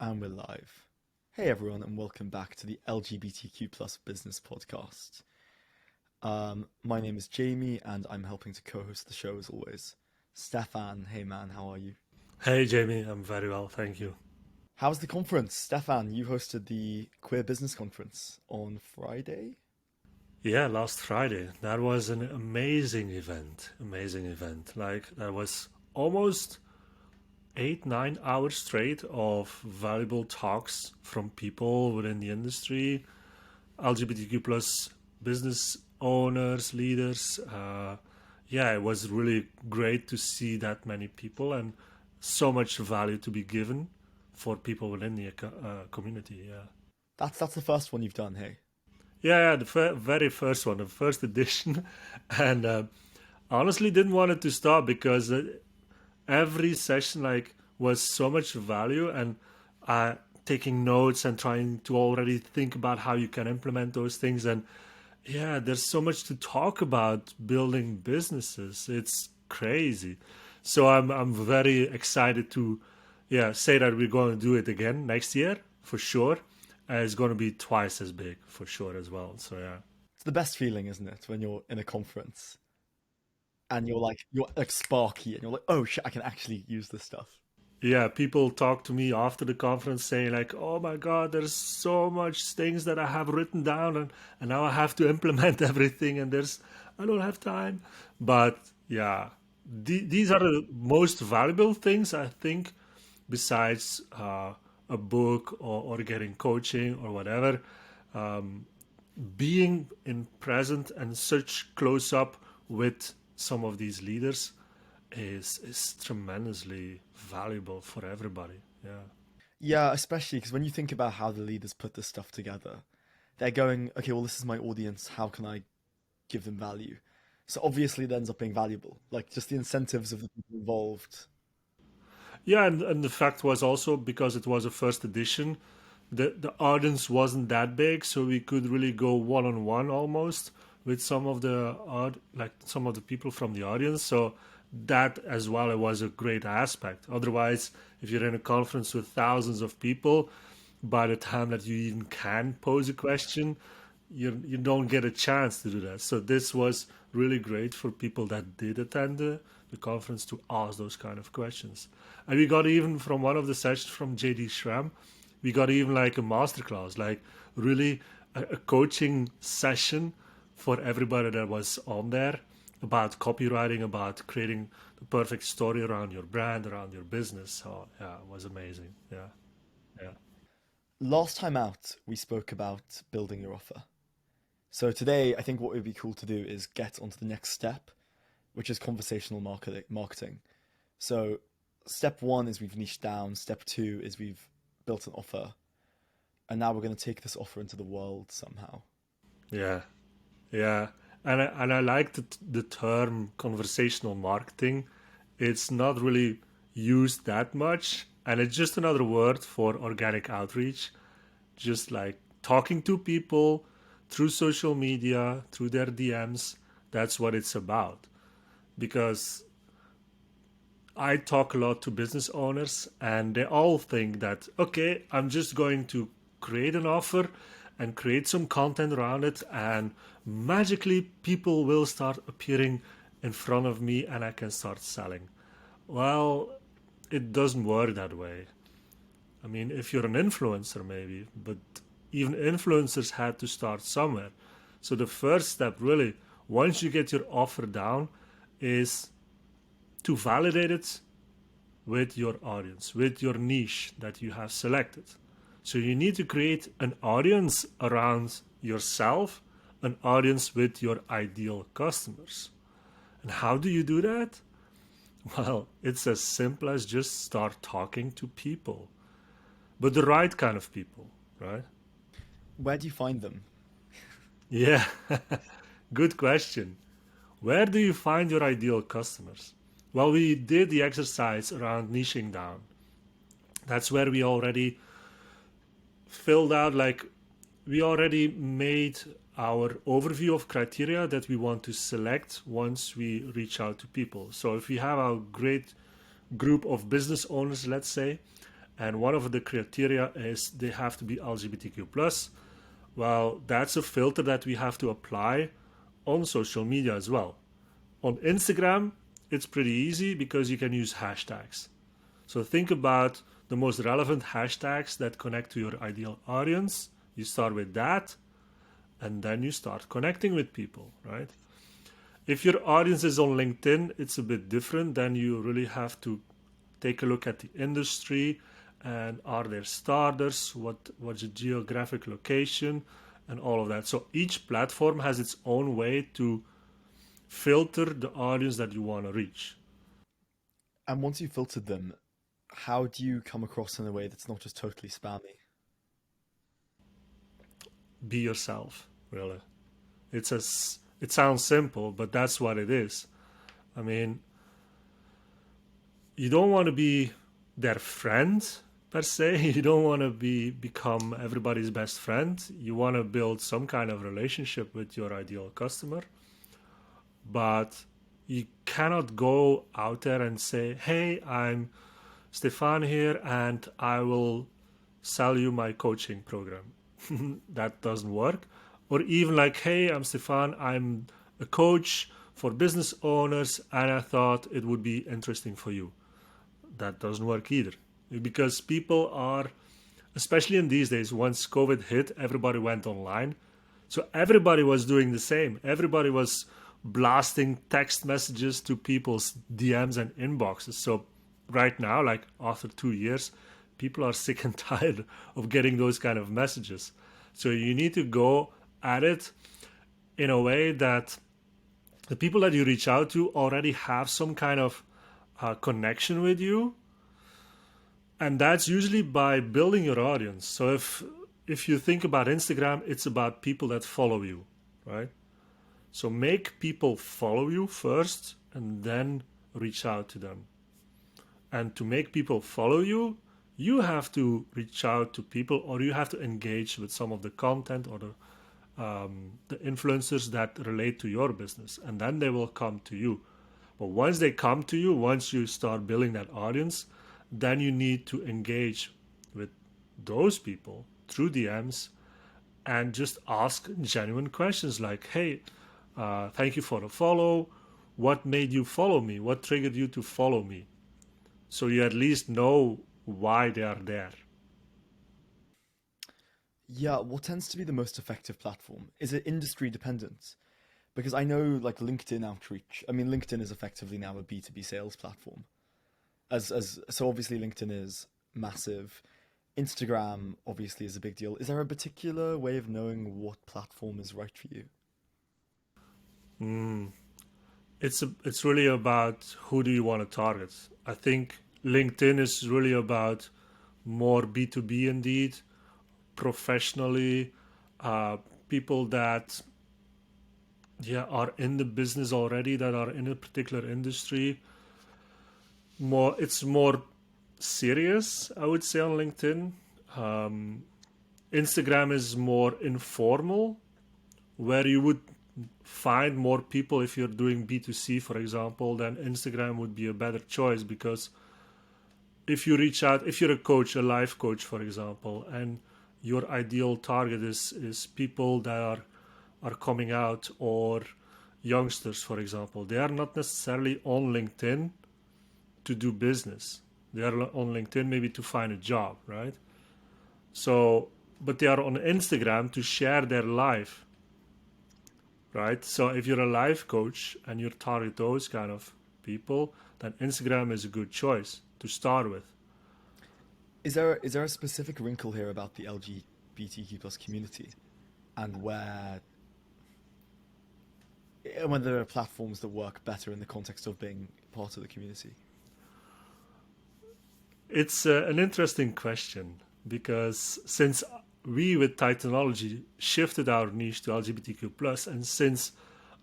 And we're live. Hey everyone, and welcome back to the LGBTQ Business Podcast. My name is Jamie, and I'm helping to co-host the show as always. Stefan, hey man, how are you? Hey Jamie, I'm very well, thank you. How's the conference? Stefan, you hosted the Queer Business Conference on Friday? Yeah, last Friday. That was an amazing event. Amazing event. Like, that was almost 8-9 hours straight of valuable talks from people within the industry, LGBTQ plus business owners, leaders. Yeah, it was really great to see that many people and so much value to be given for people within the community. Yeah. That's the first one you've done, hey? Yeah, the very first one, the first edition, and honestly didn't want it to stop because every session like was so much value, and taking notes and trying to already think about how you can implement those things. And yeah, there's so much to talk about building businesses. It's crazy. So I'm very excited to say that we're going to do it again next year for sure. It's going to be twice as big for sure as well. So yeah. It's the best feeling, isn't it, when you're in a conference and you're like sparky and you're like, oh shit, I can actually use this stuff. Yeah, people talk to me after the conference saying like, "Oh my God, there's so much things that I have written down, and now I have to implement everything, and I don't have time." But yeah, these are the most valuable things I think, besides a book or getting coaching or whatever. Um, Being in present and such close up with some of these leaders is tremendously valuable for everybody. Yeah. Yeah, especially because when you think about how the leaders put this stuff together, they're going, okay, well, this is my audience. How can I give them value? So obviously it ends up being valuable. Like just the incentives of the people involved. Yeah, and the fact was also because it was a first edition, the audience wasn't that big, so we could really go one on one almost with some of the some of the people from the audience. So that as well, it was a great aspect. Otherwise, if you're in a conference with thousands of people, by the time that you even can pose a question, you don't get a chance to do that. So this was really great for people that did attend the conference to ask those kind of questions. And we got even from one of the sessions from JD Schramm, we got even like a masterclass, like really a coaching session for everybody that was on there about copywriting, about creating the perfect story around your brand, around your business. So yeah, it was amazing. Yeah, yeah. Last time out, we spoke about building your offer. So today, I think what would be cool to do is get onto the next step, which is conversational marketing. So step one is we've niched down. Step two is we've built an offer. And now we're going to take this offer into the world somehow. Yeah, yeah, and I like the term conversational marketing. It's not really used that much, and it's just another word for organic outreach. Just like talking to people through social media, through their DMs. That's what it's about. Because I talk a lot to business owners, and they all think that, okay, I'm just going to create an offer and create some content around it, and magically people will start appearing in front of me and I can start selling. Well, it doesn't work that way. I mean, if you're an influencer, maybe, but even influencers had to start somewhere. So the first step, really, once you get your offer down, is to validate it with your audience, with your niche that you have selected. So you need to create an audience around yourself, an audience with your ideal customers. And how do you do that? Well, it's as simple as just start talking to people, but the right kind of people, right? Where do you find them? Yeah, good question. Where do you find your ideal customers? Well, we did the exercise around niching down. That's where we already filled out, like, we already made our overview of criteria that we want to select once we reach out to people. So if we have a great group of business owners, let's say, And one of the criteria is they have to be LGBTQ+. Well, that's a filter that we have to apply on social media as well. On Instagram, it's pretty easy because you can use hashtags. So think about the most relevant hashtags that connect to your ideal audience. You start with that, and then you start connecting with people, right? If your audience is on LinkedIn, it's a bit different. Then you really have to take a look at the industry and are there starters, what's the geographic location, and all of that. So each platform has its own way to filter the audience that you want to reach. And once you've filtered them, how do you come across in a way that's not just totally spammy? Be yourself, really. It sounds simple, but that's what it is. I mean, you don't want to be their friend per se. You don't want to become everybody's best friend. You want to build some kind of relationship with your ideal customer, but you cannot go out there and say, hey, I'm Stefan here and I will sell you my coaching program. That doesn't work. Or even like, hey, I'm Stefan, I'm a coach for business owners and I thought it would be interesting for you. That doesn't work either. Because people are, especially in these days, once COVID hit, everybody went online. So everybody was doing the same. Everybody was blasting text messages to people's DMs and inboxes. So right now, like after 2 years, people are sick and tired of getting those kind of messages. So you need to go at it in a way that the people that you reach out to already have some kind of connection with you. And that's usually by building your audience. So if you think about Instagram, it's about people that follow you, right? So make people follow you first and then reach out to them. And to make people follow you, you have to reach out to people or you have to engage with some of the content or the influencers that relate to your business. And then they will come to you. But once they come to you, once you start building that audience, then you need to engage with those people through DMs and just ask genuine questions like, hey, thank you for the follow. What made you follow me? What triggered you to follow me? So you at least know why they are there. Yeah, what tends to be the most effective platform? Is it industry dependent? Because I know like LinkedIn outreach. I mean, LinkedIn is effectively now a B2B sales platform. So obviously LinkedIn is massive. Instagram obviously is a big deal. Is there a particular way of knowing what platform is right for you? It's really about who do you want to target. I think LinkedIn is really about more B2B indeed, professionally, people that are in the business already, that are in a particular industry. It's more serious, I would say, on LinkedIn. Instagram is more informal, where you would find more people. If you're doing B2C, for example, then Instagram would be a better choice, because if you reach out, if you're a coach, a life coach, for example, and your ideal target is people that are coming out, or youngsters, for example, they are not necessarily on LinkedIn to do business. They are on LinkedIn maybe to find a job, right? So, but they are on Instagram to share their life, right? So if you're a life coach and you target those kind of people, then Instagram is a good choice to start with. Is there a specific wrinkle here about the LGBTQ plus community, and where there are platforms that work better in the context of being part of the community? It's an interesting question, because since we with Titanology shifted our niche to LGBTQ+, and since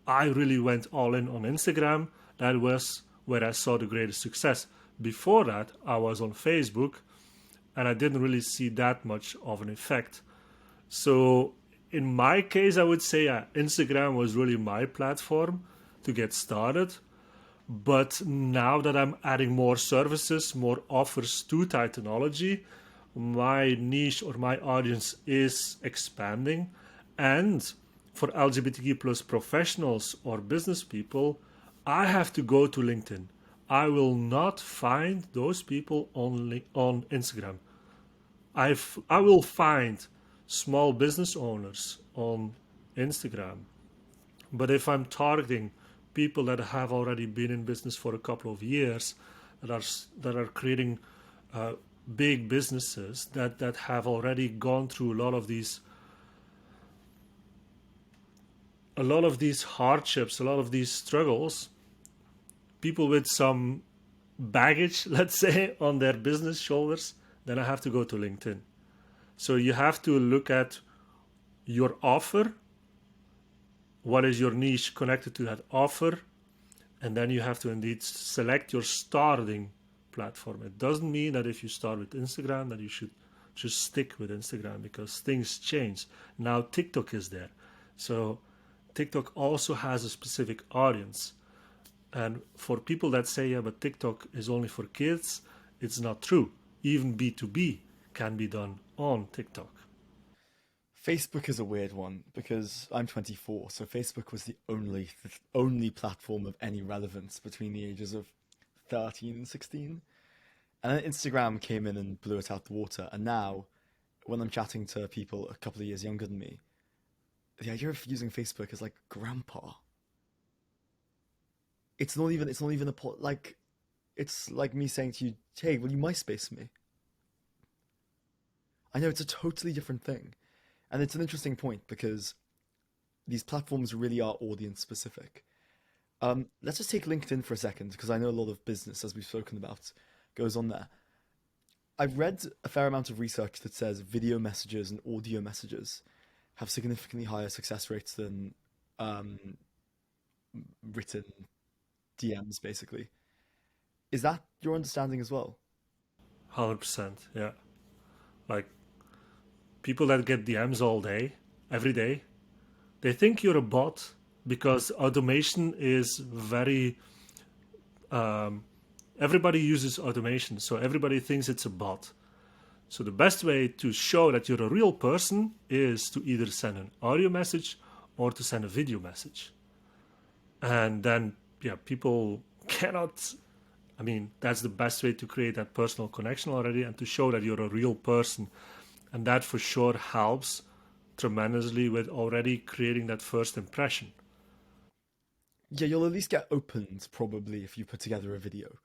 I really went all in on Instagram, that was where I saw the greatest success. Before that, I was on Facebook, and I didn't really see that much of an effect. So in my case, I would say Instagram was really my platform to get started. But now that I'm adding more services, more offers to Titanology, my niche or my audience is expanding. And for LGBTQ plus professionals or business people, I have to go to LinkedIn. I will not find those people only on Instagram. I will find small business owners on Instagram. But if I'm targeting people that have already been in business for a couple of years, that are creating uh, big businesses that have already gone through a lot of these hardships, a lot of these struggles, people with some baggage, let's say, on their business shoulders, then I have to go to LinkedIn. So you have to look at your offer, what is your niche connected to that offer, and then you have to indeed select your starting platform. It doesn't mean that if you start with Instagram that you should just stick with Instagram, because things change. Now TikTok is there. So TikTok also has a specific audience. And for people that say, yeah, but TikTok is only for kids, it's not true. Even B2B can be done on TikTok. Facebook is a weird one because I'm 24, so Facebook was the only platform of any relevance between the ages of 13 and 16. And then Instagram came in and blew it out the water. And now, when I'm chatting to people a couple of years younger than me, the idea of using Facebook is like grandpa. It's not even like, it's like me saying to you, hey, will you MySpace me? I know it's a totally different thing. And it's an interesting point because these platforms really are audience specific. Let's just take LinkedIn for a second because I know a lot of business, as we've spoken about, goes on there. I've read a fair amount of research that says video messages and audio messages have significantly higher success rates than um, written DMs, basically. Is that your understanding as well? 100%. Yeah. Like people that get DMs all day, every day, they think you're a bot because automation is very everybody uses automation, so everybody thinks it's a bot. So the best way to show that you're a real person is to either send an audio message or to send a video message. And then yeah, people cannot, I mean, that's the best way to create that personal connection already and to show that you're a real person. And that for sure helps tremendously with already creating that first impression. Yeah, you'll at least get opened probably if you put together a video.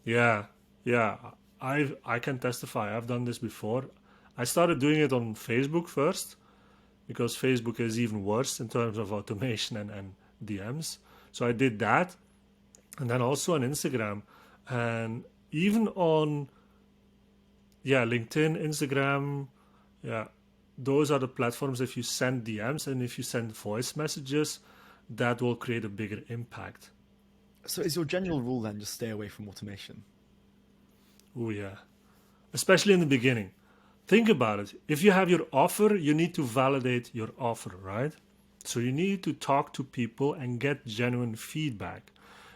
Yeah, yeah. I can testify. I've done this before. I started doing it on Facebook first because Facebook is even worse in terms of automation and DMs. So I did that, and then also on Instagram, and even on LinkedIn, Instagram, yeah, those are the platforms. If you send DMs and if you send voice messages, that will create a bigger impact. So is your general rule then just stay away from automation? Oh yeah, especially in the beginning. Think about it. If you have your offer, you need to validate your offer, right? So you need to talk to people and get genuine feedback.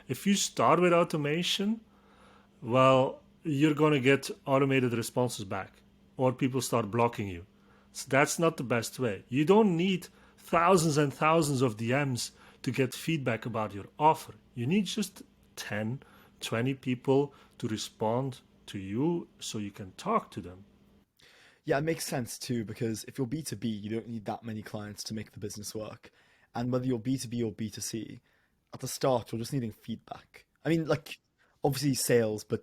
If you start with automation, well, you're going to get automated responses back, or people start blocking you. So that's not the best way. You don't need thousands and thousands of DMs to get feedback about your offer. You need just 10, 20 people to respond to you so you can talk to them. Yeah, it makes sense too, because if you're B2B, you don't need that many clients to make the business work. And whether you're B2B or B2C, at the start, you're just needing feedback. I mean, like, obviously sales, but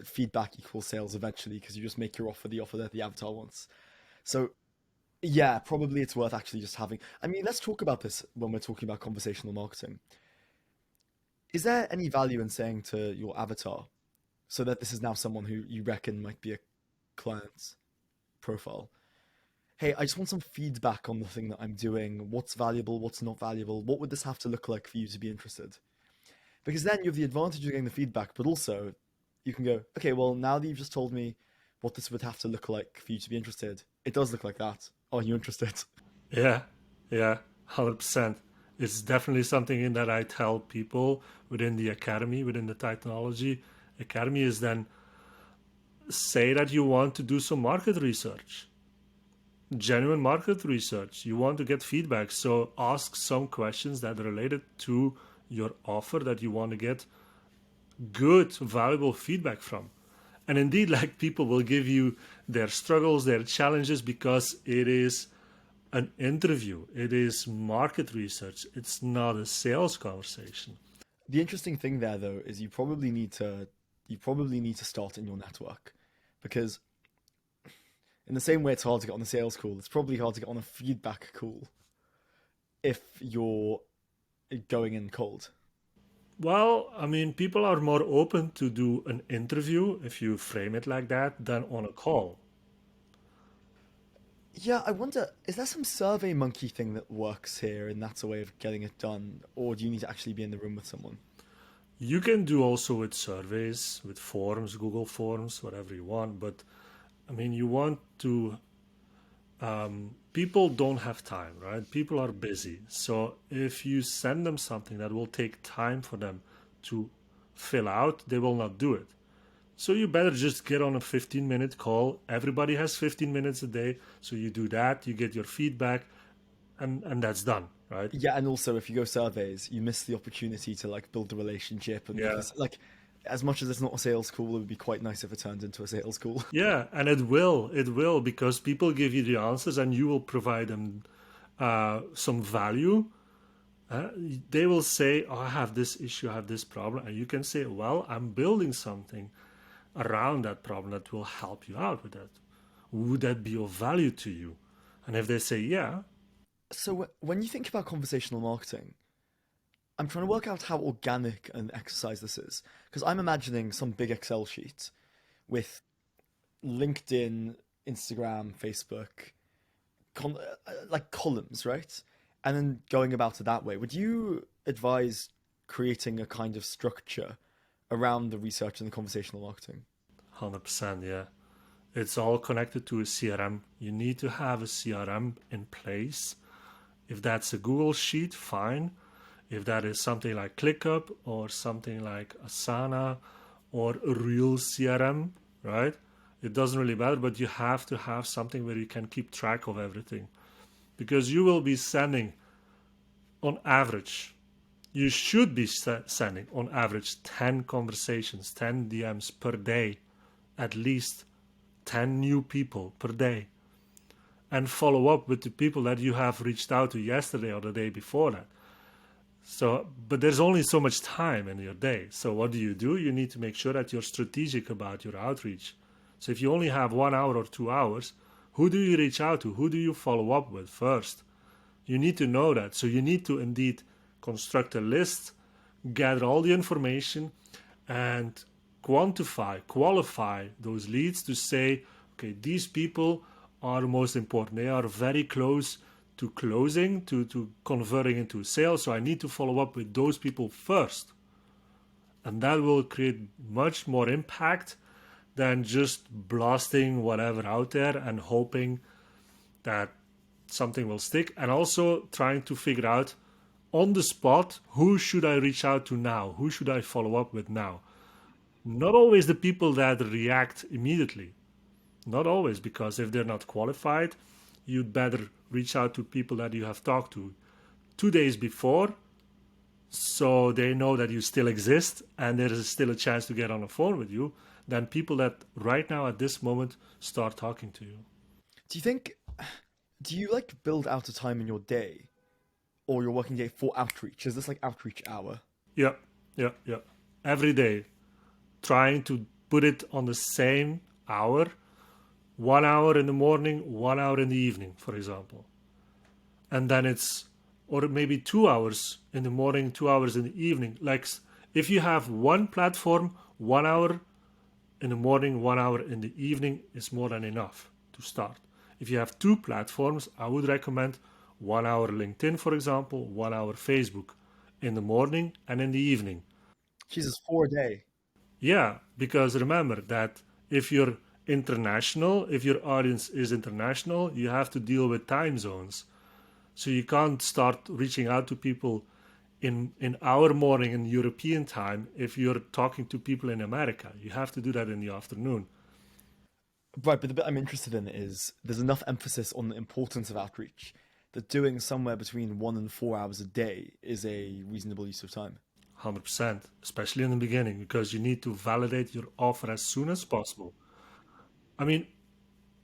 feedback equals sales eventually, because you just make your offer the offer that the avatar wants. So, yeah, probably it's worth actually just having. I mean, let's talk about this when we're talking about conversational marketing. Is there any value in saying to your avatar, so that this is now someone who you reckon might be a client's profile? Hey, I just want some feedback on the thing that I'm doing. What's valuable? What's not valuable? What would this have to look like for you to be interested? Because then you have the advantage of getting the feedback, but also you can go, okay, well, now that you've just told me what this would have to look like for you to be interested, it does look like that. Are you interested? Yeah, yeah, 100%. It's definitely something that I tell people within the academy, within the Technology Academy, is then say that you want to do some market research, genuine market research. You want to get feedback. So ask some questions that are related to your offer that you want to get good, valuable feedback from. And indeed, like, people will give you their struggles, their challenges, because it is an interview. It is market research. It's not a sales conversation. The interesting thing there, though, is you probably need to start in your network, because in the same way it's hard to get on a sales call, it's probably hard to get on a feedback call if you're going in cold. Well, I mean, people are more open to do an interview, if you frame it like that, than on a call. Yeah, I wonder, is there some survey monkey thing that works here and that's a way of getting it done? Or do you need to actually be in the room with someone? You can do also with surveys, with forms, Google Forms, whatever you want. But I mean, you want to, people don't have time, right? People are busy. So if you send them something that will take time for them to fill out, they will not do it. So you better just get on a 15-minute call. Everybody has 15 minutes a day. So you do that, you get your feedback, and that's done, right? Yeah, and also if you go surveys, you miss the opportunity to like build a relationship and Yeah. like as much as it's not a sales call, it would be quite nice if it turned into a sales call. Yeah, and it will, because people give you the answers and you will provide them some value. Uh, they will say, oh, I have this issue, I have this problem. And you can say, well, I'm building something around that problem that will help you out with that. Would that be of value to you? And if they say, yeah, So when you think about conversational marketing, I'm trying to work out how organic an exercise this is because I'm imagining some big Excel sheet with LinkedIn, Instagram, Facebook, like columns, right? And then going about it that way. Would you advise creating a kind of structure around the research and the conversational marketing? 100%, yeah. It's all connected to a CRM. You need to have a CRM in place. If that's a Google Sheet, fine. If that is something like ClickUp or something like Asana or a real CRM, right? It doesn't really matter, but you have to have something where you can keep track of everything. Because you will be sending, on average, you should be sending on average 10 conversations, 10 DMs per day, at least 10 new people per day, and follow up with the people that you have reached out to yesterday or the day before that. So, but there's only so much time in your day. So what do? You need to make sure that you're strategic about your outreach. So if you only have 1 hour or 2 hours, who do you reach out to? Who do you follow up with first? You need to know that. So you need to indeed construct a list, gather all the information, and qualify those leads to say, okay, these people are most important. They are very close to closing, to converting into sales. So I need to follow up with those people first. And that will create much more impact than just blasting whatever out there and hoping that something will stick. And also trying to figure out on the spot, who should I reach out to now? Who should I follow up with now? Not always the people that react immediately. Not always, because if they're not qualified, you'd better reach out to people that you have talked to 2 days before, so they know that you still exist and there is still a chance to get on the phone with you, than people that right now at this moment start talking to you. Do you think, do you like build out a time in your day or your working day for outreach? Is this like outreach hour? Yeah, yeah. Every day, trying to put it on the same hour, 1 hour in the morning, 1 hour in the evening, for example. And then it's, or maybe 2 hours in the morning, 2 hours in the evening. Like if you have one platform, 1 hour in the morning, 1 hour in the evening is more than enough to start. If you have two platforms, I would recommend 1 hour LinkedIn, for example, 1 hour Facebook in the morning and in the evening. Jesus, 4 a day. Yeah, because remember that if you're international, if your audience is international, you have to deal with time zones. So you can't start reaching out to people in our morning in European time if you're talking to people in America. You have to do that in the afternoon. Right, but the bit I'm interested in is there's enough emphasis on the importance of outreach that doing somewhere between 1 and 4 hours a day is a reasonable use of time. 100%, especially in the beginning, because you need to validate your offer as soon as possible. I mean,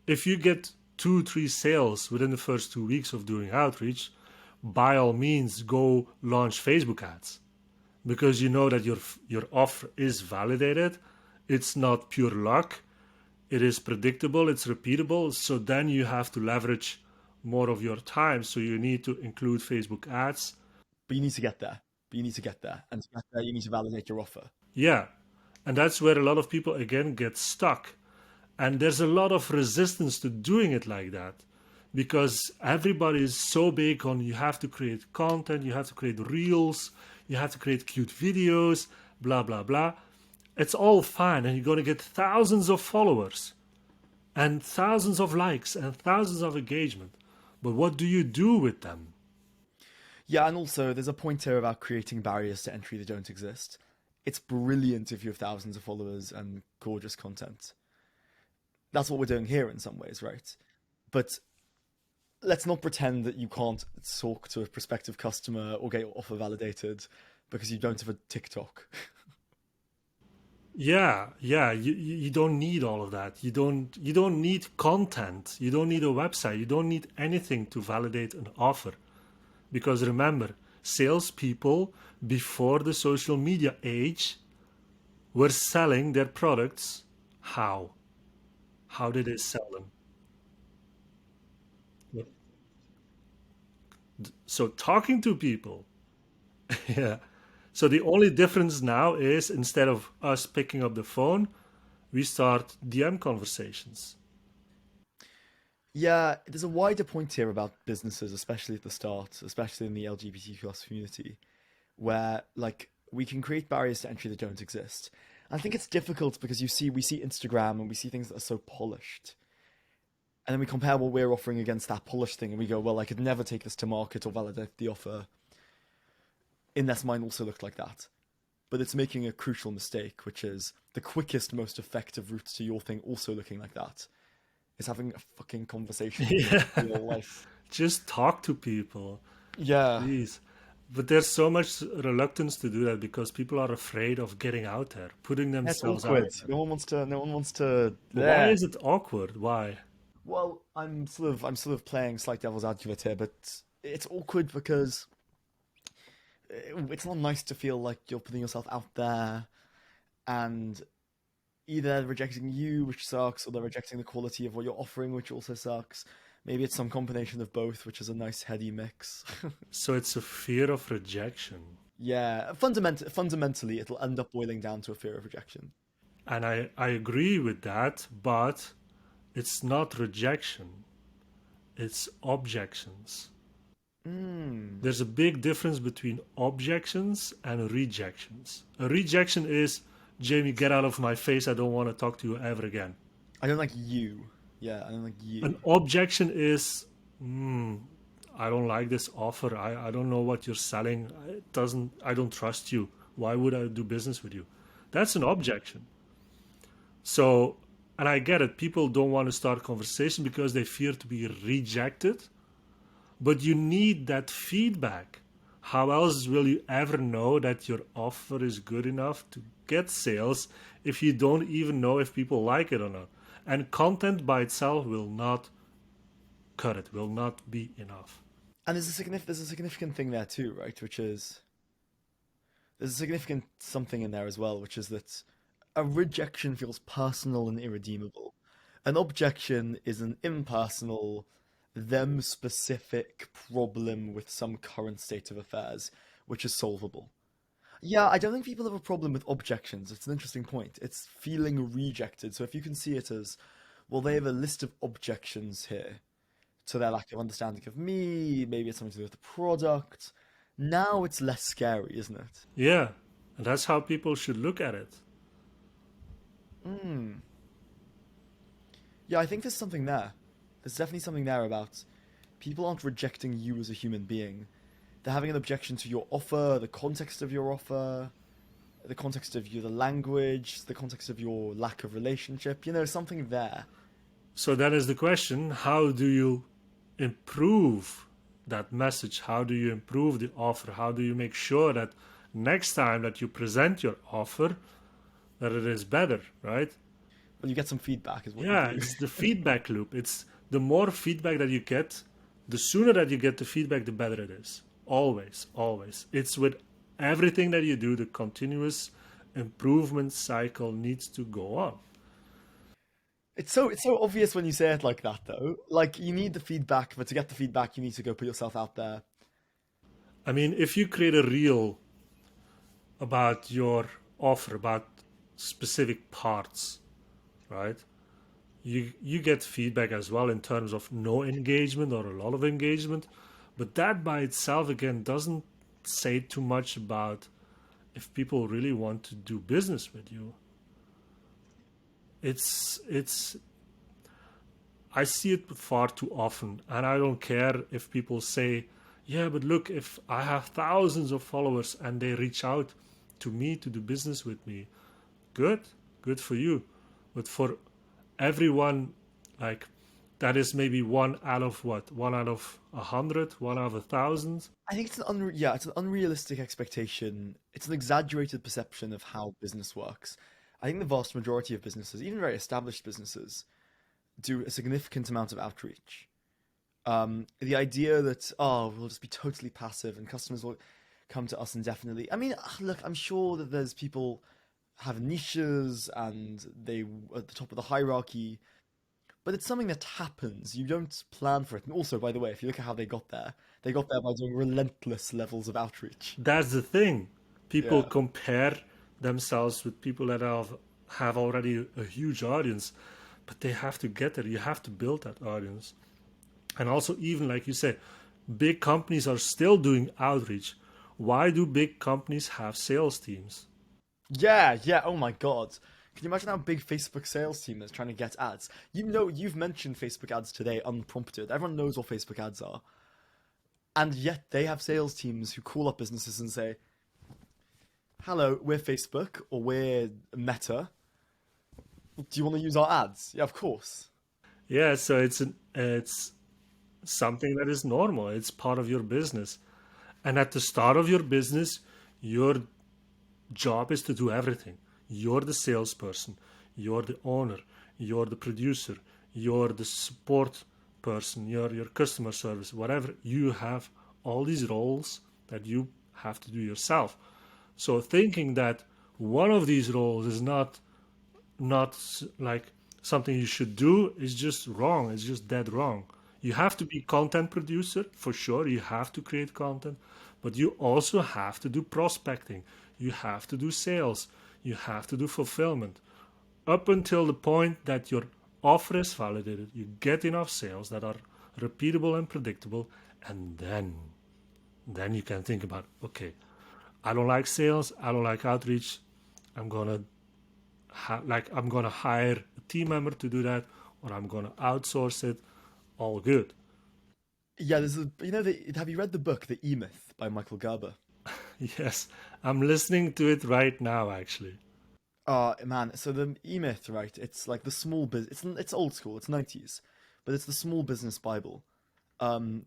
if you get 2, 3 sales within the first 2 weeks of doing outreach, by all means go launch Facebook ads, because you know that your offer is validated. It's not pure luck. It is predictable. It's repeatable. So then you have to leverage more of your time. So you need to include Facebook ads. But you need to get there. And to get there, you need to validate your offer. Yeah. And that's where a lot of people again get stuck. And there's a lot of resistance to doing it like that, because everybody is so big on you have to create content, you have to create reels, you have to create cute videos, blah, blah, blah. It's all fine, and you're going to get thousands of followers and thousands of likes and thousands of engagement. But what do you do with them? Yeah, and also there's a point here about creating barriers to entry that don't exist. It's brilliant if you have thousands of followers and gorgeous content. That's what we're doing here in some ways, right? But let's not pretend that you can't talk to a prospective customer or get your offer validated because you don't have a TikTok. Yeah, you don't need all of that. You don't need content. You don't need a website. You don't need anything to validate an offer. Because remember, salespeople before the social media age were selling their products. How? How did they sell them? Yeah. So talking to people. Yeah. So the only difference now is instead of us picking up the phone, we start DM conversations. Yeah, there's a wider point here about businesses, especially at the start, especially in the LGBTQ plus community, where like we can create barriers to entry that don't exist. I think it's difficult because we see Instagram and we see things that are so polished. And then we compare what we're offering against that polished thing and we go, well, I could never take this to market or validate the offer unless mine also looked like that. But it's making a crucial mistake, which is the quickest, most effective route to your thing also looking like that is having a fucking conversation in Yeah. real life. Just talk to people, Yeah. please. But there's so much reluctance to do that because people are afraid of getting out there, putting That's themselves out awkward. there. No one wants to But why there. is it awkward? Why? Well, I'm sort of playing slight devil's advocate here, but it's awkward because it's not nice to feel like you're putting yourself out there and either they're rejecting you, which sucks, or they're rejecting the quality of what you're offering, which also sucks. Maybe it's some combination of both, which is a nice heady mix. So it's a fear of rejection. Yeah, fundamentally, it'll end up boiling down to a fear of rejection. And I agree with that, but it's not rejection, it's objections. Mm. There's a big difference between objections and rejections. A rejection is, Jamie, get out of my face. I don't want to talk to you ever again. I don't like you. Yeah, I don't like you. An objection is, I don't like this offer. I don't know what you're selling. I don't trust you. Why would I do business with you? That's an objection. So, and I get it. People don't want to start a conversation because they fear to be rejected. But you need that feedback. How else will you ever know that your offer is good enough to get sales if you don't even know if people like it or not? And content by itself will not cut it, will not be enough. And there's a significant thing there too, right? Which is there's a significant something in there as well, which is that a rejection feels personal and irredeemable. An objection is an impersonal, them specific problem with some current state of affairs, which is solvable. Yeah, I don't think people have a problem with objections. It's an interesting point. It's feeling rejected. So if you can see it as, well, they have a list of objections here to their lack of understanding of me, maybe it's something to do with the product. Now it's less scary, isn't it? Yeah, and that's how people should look at it. Yeah, I think there's something there. There's definitely something there about people aren't rejecting you as a human being. They're having an objection to your offer, the context of your offer, the context of the language, the context of your lack of relationship. Something there. So that is the question. How do you improve that message? How do you improve the offer? How do you make sure that next time that you present your offer, that it is better, right? Well, you get some feedback is what Yeah, you do. it's the feedback loop. It's the more feedback that you get, the sooner that you get the feedback, the better it is. Always, always. It's with everything that you do, the continuous improvement cycle needs to go on. It's so obvious when you say it like that, though. Like, you need the feedback, but to get the feedback, you need to go put yourself out there. I mean, if you create a reel about your offer, about specific parts, right? You get feedback as well in terms of no engagement or a lot of engagement, but that by itself again doesn't say too much about if people really want to do business with you. It's I see it far too often, and I don't care if people say, yeah, but look, if I have thousands of followers and they reach out to me to do business with me, good for you. But for everyone, like, that is maybe one out of what? One out of 100, one out of 1,000. I think it's an unrealistic expectation. It's an exaggerated perception of how business works. I think the vast majority of businesses, even very established businesses, do a significant amount of outreach. The idea that, we'll just be totally passive and customers will come to us indefinitely. I mean, look, I'm sure that there's people have niches and they at the top of the hierarchy, but it's something that happens. You don't plan for it. And also, by the way, if you look at how they got there by doing relentless levels of outreach. That's the thing. People Yeah. compare themselves with people that have already a huge audience, but they have to get there. You have to build that audience. And also, even like you said, big companies are still doing outreach. Why do big companies have sales teams? Yeah, yeah. Oh my God. Can you imagine how big Facebook sales team is trying to get ads? You've mentioned Facebook ads today unprompted. Everyone knows what Facebook ads are. And yet they have sales teams who call up businesses and say, hello, we're Facebook or we're Meta. Do you want to use our ads? Yeah, of course. Yeah, so it's something that is normal. It's part of your business. And at the start of your business, your job is to do everything. You're the salesperson, you're the owner, you're the producer, you're the support person, you're your customer service, whatever. You have all these roles that you have to do yourself. So thinking that one of these roles is not like something you should do is just wrong. It's just dead wrong. You have to be content producer for sure. You have to create content, but you also have to do prospecting. You have to do sales. You have to do fulfillment up until the point that your offer is validated. You get enough sales that are repeatable and predictable, and then you can think about, okay, I don't like sales. I don't like outreach. I'm gonna I'm gonna hire a team member to do that, or I'm gonna outsource it. All good. Yeah, have you read the book, The E-Myth by Michael Garber? Yes, I'm listening to it right now. Actually, Man, so the E-Myth, right? It's like the small business. It's old school. It's 90s, but it's the small business Bible. Um,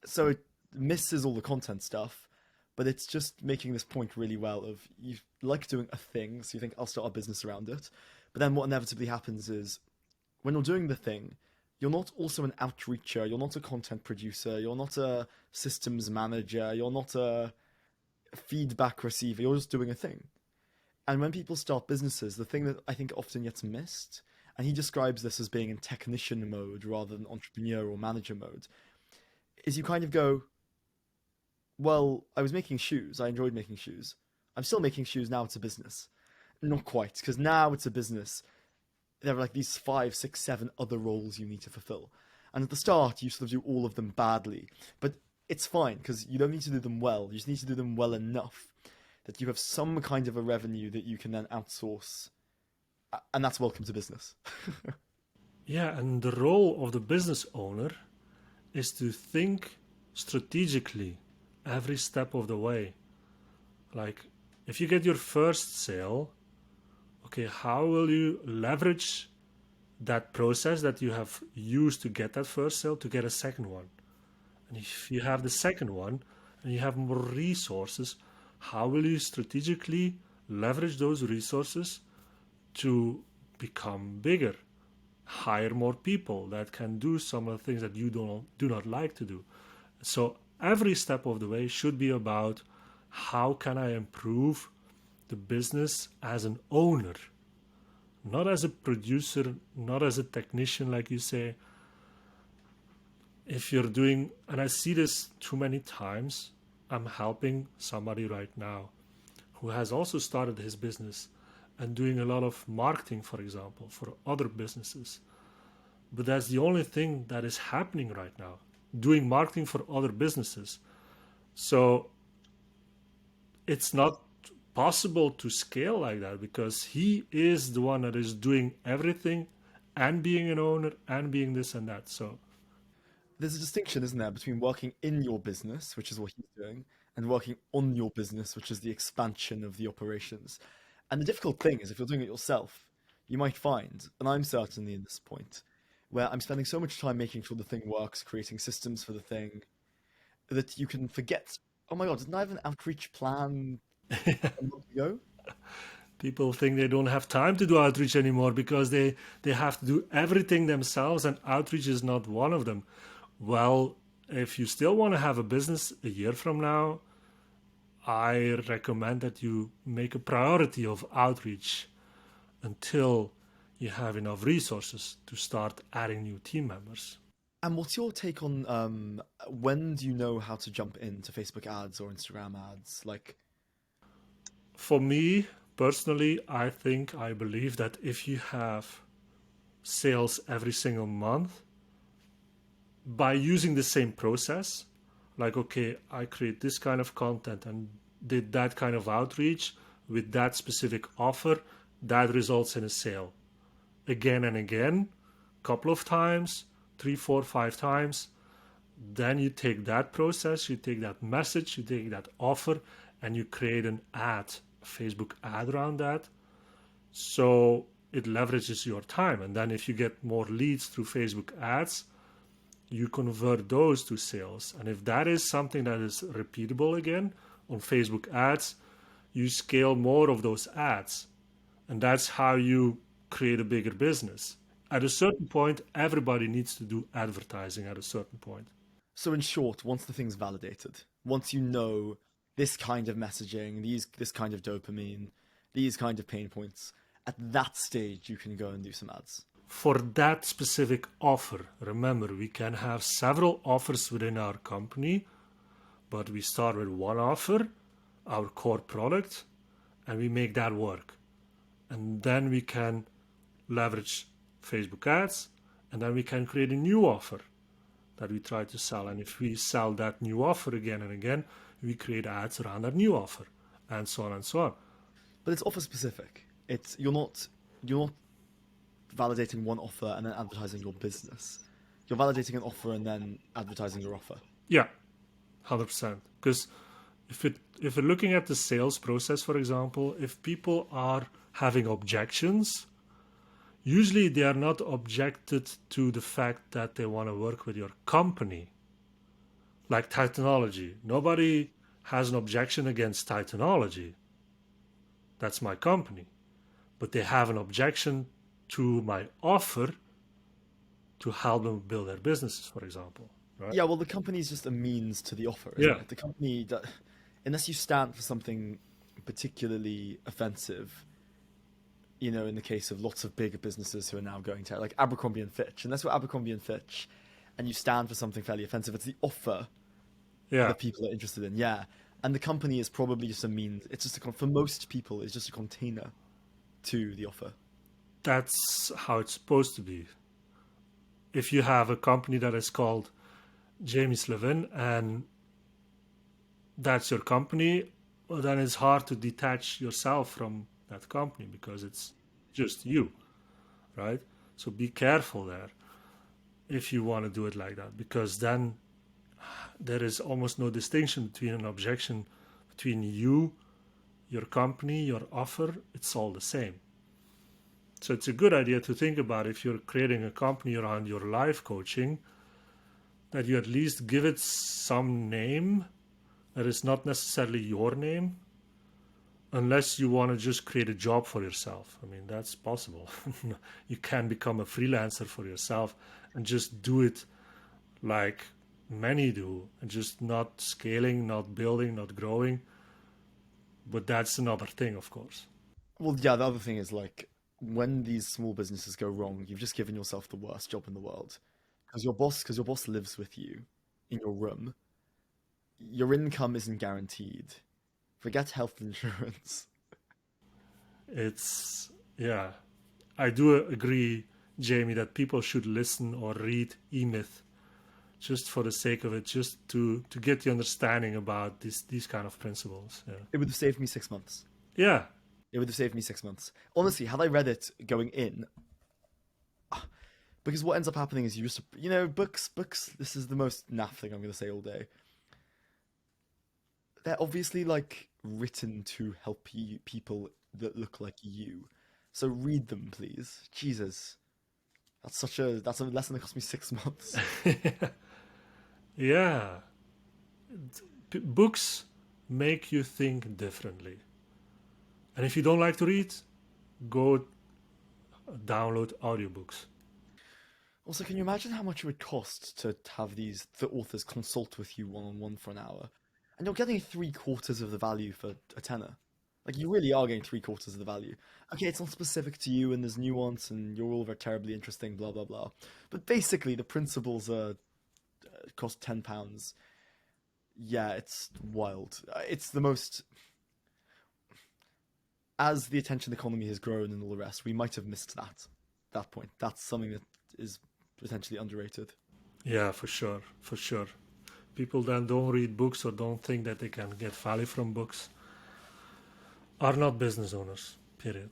so it misses all the content stuff, but it's just making this point really well of you like doing a thing, so you think I'll start a business around it. But then what inevitably happens is when you're doing the thing, you're not also an outreacher, you're not a content producer, you're not a systems manager, you're not a feedback receiver, you're just doing a thing. And when people start businesses, the thing that I think often gets missed, and he describes this as being in technician mode rather than entrepreneur or manager mode, is you kind of go, well, I was making shoes. I enjoyed making shoes. I'm still making shoes now. It's a business. Not quite, because now it's a business. There are like these 5, 6, 7 other roles you need to fulfill. And at the start, you sort of do all of them badly. But it's fine, because you don't need to do them well. You just need to do them well enough that you have some kind of a revenue that you can then outsource. And that's welcome to business. yeah, and the role of the business owner is to think strategically every step of the way. Like, if you get your first sale, okay, how will you leverage that process that you have used to get that first sale to get a second one? And if you have the second one and you have more resources, how will you strategically leverage those resources to become bigger, hire more people that can do some of the things that you do not like to do? So every step of the way should be about how can I improve the business as an owner, not as a producer, not as a technician, like you say. If you're doing, and I see this too many times, I'm helping somebody right now who has also started his business and doing a lot of marketing, for example, for other businesses. But that's the only thing that is happening right now, doing marketing for other businesses. So it's not possible to scale like that because he is the one that is doing everything and being an owner and being this and that. So There's a distinction, isn't there, between working in your business, which is what he's doing, and working on your business, which is the expansion of the operations. And the difficult thing is if you're doing it yourself, you might find, and I'm certainly in this point, where I'm spending so much time making sure the thing works, creating systems for the thing, that you can forget, oh my God, didn't I have an outreach plan a month ago? people think they don't have time to do outreach anymore because they have to do everything themselves, and outreach is not one of them. Well, if you still want to have a business a year from now, I recommend that you make a priority of outreach until you have enough resources to start adding new team members. And what's your take on when do you know how to jump into Facebook ads or Instagram ads? Like, For me personally, I believe that if you have sales every single month by using the same process, like, okay, I create this kind of content and did that kind of outreach with that specific offer, that results in a sale again and again, couple of times, 3, 4, 5 times. Then you take that process, you take that message, you take that offer, and you create an ad, a Facebook ad around that. So it leverages your time. And then if you get more leads through Facebook ads, you convert those to sales. And if that is something that is repeatable again on Facebook ads, you scale more of those ads. And that's how you create a bigger business. At a certain point, everybody needs to do advertising at a certain point. so in short, once the thing's validated, once you know this kind of messaging, this kind of dopamine, these kind of pain points, at that stage you can go and do some ads. For that specific offer, remember, we can have several offers within our company, but we start with one offer, our core product, and we make that work. And then we can leverage Facebook ads, and then we can create a new offer that we try to sell. And if we sell that new offer again and again, we create ads around that new offer, and so on and so on. But it's offer specific. It's you're not validating one offer and then advertising your business. You're validating an offer and then advertising your offer. Yeah, 100%. Because if we're looking at the sales process, for example, if people are having objections, usually they are not objected to the fact that they want to work with your company. Like Titanology. Nobody has an objection against Titanology. That's my company. But they have an objection to my offer to help them build their businesses, for example. Right? Yeah, well, the company is just a means to the offer, isn't Yeah. it? The company, unless you stand for something particularly offensive, in the case of lots of bigger businesses who are now going to, like Abercrombie and Fitch, unless we're Abercrombie and Fitch, and you stand for something fairly offensive, it's the offer Yeah. that people are interested in. Yeah, and the company is probably just a means. It's just for most people, it's just a container to the offer. That's how it's supposed to be. If you have a company that is called Jamie Slevin and that's your company, well, then it's hard to detach yourself from that company because it's just you, right? So be careful there. if you want to do it like that, because then there is almost no distinction between an objection between you, your company, your offer. It's all the same. So it's a good idea to think about, if you're creating a company around your life coaching, that you at least give it some name that is not necessarily your name, unless you want to just create a job for yourself. I mean, that's possible. You can become a freelancer for yourself and just do it like many do, and just not scaling, not building, not growing. But that's another thing, of course. Well, yeah, the other thing is like when these small businesses go wrong, you've just given yourself the worst job in the world because your boss lives with you in your room. Your income isn't guaranteed. Forget health insurance. It's, yeah, I do agree, Jamie, that people should listen or read E-Myth just for the sake of it, just to get the understanding about these kind of principles. Yeah. It would have saved me 6 months. Yeah. It would have saved me 6 months. Honestly, had I read it going in, because what ends up happening is you just, books, this is the most naff thing I'm going to say all day. They're obviously like written to help people that look like you. So read them, please. Jesus. That's a lesson that cost me 6 months. Yeah. Books make you think differently. And if you don't like to read, go download audiobooks. Also, can you imagine how much it would cost to have the authors consult with you one-on-one for an hour? And you're getting 3/4 of the value for a tenner. Like, you really are getting 3/4 of the value. Okay, it's not specific to you, and there's nuance, and you're all very terribly interesting, blah, blah, blah. But basically, the principles cost £10. Yeah, it's wild. It's the most... As the attention economy has grown and all the rest, we might have missed that point. That's something that is potentially underrated. Yeah, for sure. For sure. People that don't read books or don't think that they can get value from books are not business owners, period.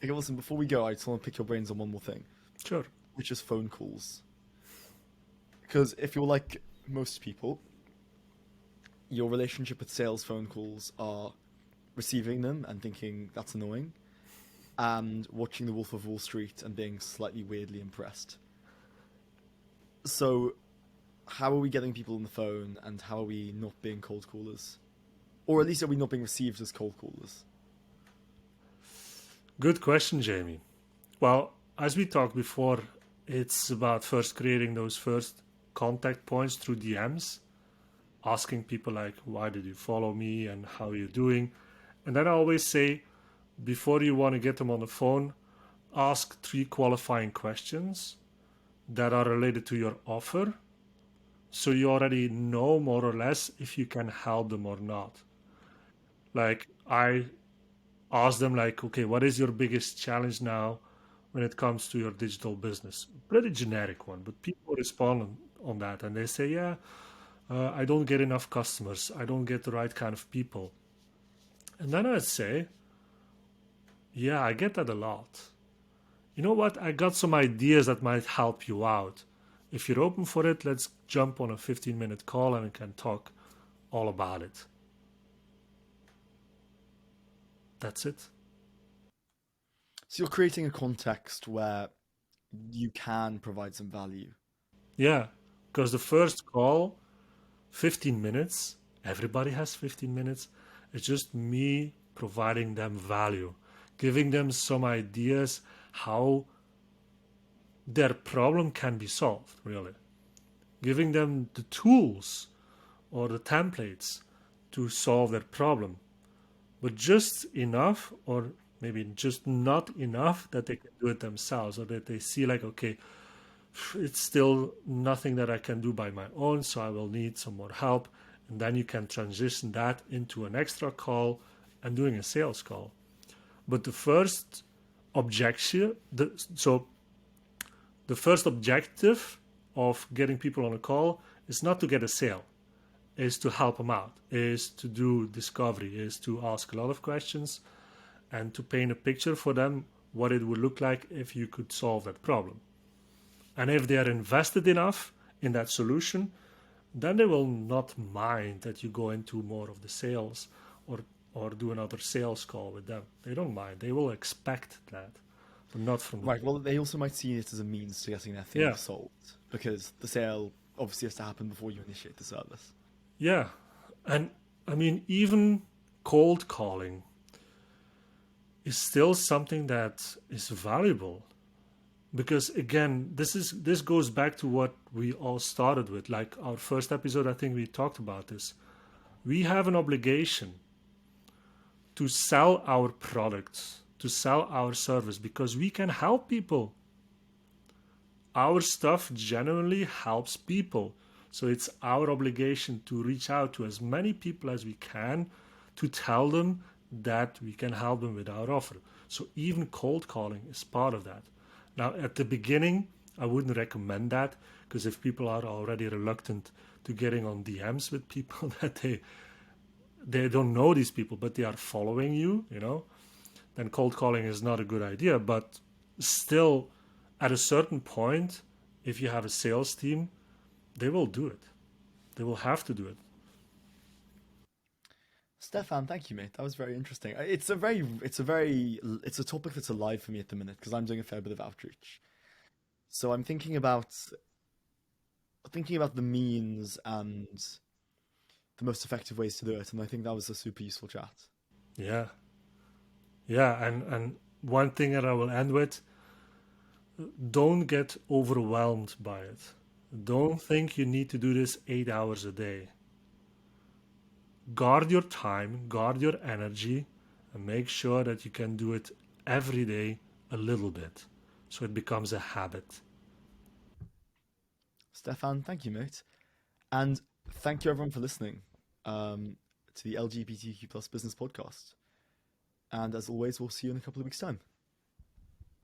Okay, listen, before we go, I just want to pick your brains on one more thing, Sure. which is phone calls. Because if you're like most people, your relationship with sales phone calls are receiving them and thinking that's annoying, and watching The Wolf of Wall Street and being slightly weirdly impressed. So, how are we getting people on the phone, and how are we not being cold callers? Or at least are we not being received as cold callers? Good question, Jamie. Well, as we talked before, it's about first creating those first contact points through DMs, asking people like, why did you follow me and how are you doing? And then I always say, before you want to get them on the phone, ask 3 qualifying questions that are related to your offer, so you already know more or less if you can help them or not. Like, I ask them like, okay, what is your biggest challenge now when it comes to your digital business? Pretty generic one, but people respond on that, and they say, yeah, I don't get enough customers, I don't get the right kind of people. And then I'd say, yeah, I get that a lot. You know what? I got some ideas that might help you out. If you're open for it, let's jump on a 15-minute call and we can talk all about it. That's it. So you're creating a context where you can provide some value. Yeah, because the first call, 15 minutes, everybody has 15 minutes. It's just me providing them value, giving them some ideas how their problem can be solved, really. Giving them the tools or the templates to solve their problem, but just enough, or maybe just not enough, that they can do it themselves, or that they see like, okay, it's still nothing that I can do by my own, so I will need some more help. And then you can transition that into an extra call and doing a sales call. But the first objection, so the first objective of getting people on a call is not to get a sale, is to help them out, is to do discovery, is to ask a lot of questions and to paint a picture for them what it would look like if you could solve that problem. And if they are invested enough in that solution, then they will not mind that you go into more of the sales or do another sales call with them. They don't mind. They will expect that, but not from the Right. Well, they also might see it as a means to getting their thing yeah, sold because the sale obviously has to happen before you initiate the service. yeah. And I mean, even cold calling is still something that is valuable because again, this goes back to what we all started with. Like our first episode, I think we talked about this. We have an obligation to sell our products, to sell our service, because we can help people. Our stuff genuinely helps people. So it's our obligation to reach out to as many people as we can to tell them that we can help them with our offer. So even cold calling is part of that. Now, at the beginning, I wouldn't recommend that because if people are already reluctant to getting on DMs with people that they don't know these people, but they are following you, then cold calling is not a good idea. But still, at a certain point, if you have a sales team, they will do it. They will have to do it. Stefan, thank you, mate. That was very interesting. It's a topic that's alive for me at the minute because I'm doing a fair bit of outreach. So I'm thinking about the means and the most effective ways to do it, and I think that was a super useful chat. Yeah. Yeah. And one thing that I will end with, don't get overwhelmed by it. Don't think you need to do this 8 hours a day. Guard your time, guard your energy, and make sure that you can do it every day a little bit so it becomes a habit. Stefan, thank you, mate, and thank you everyone for listening to the LGBTQ plus business podcast. And as always, we'll see you in a couple of weeks' time.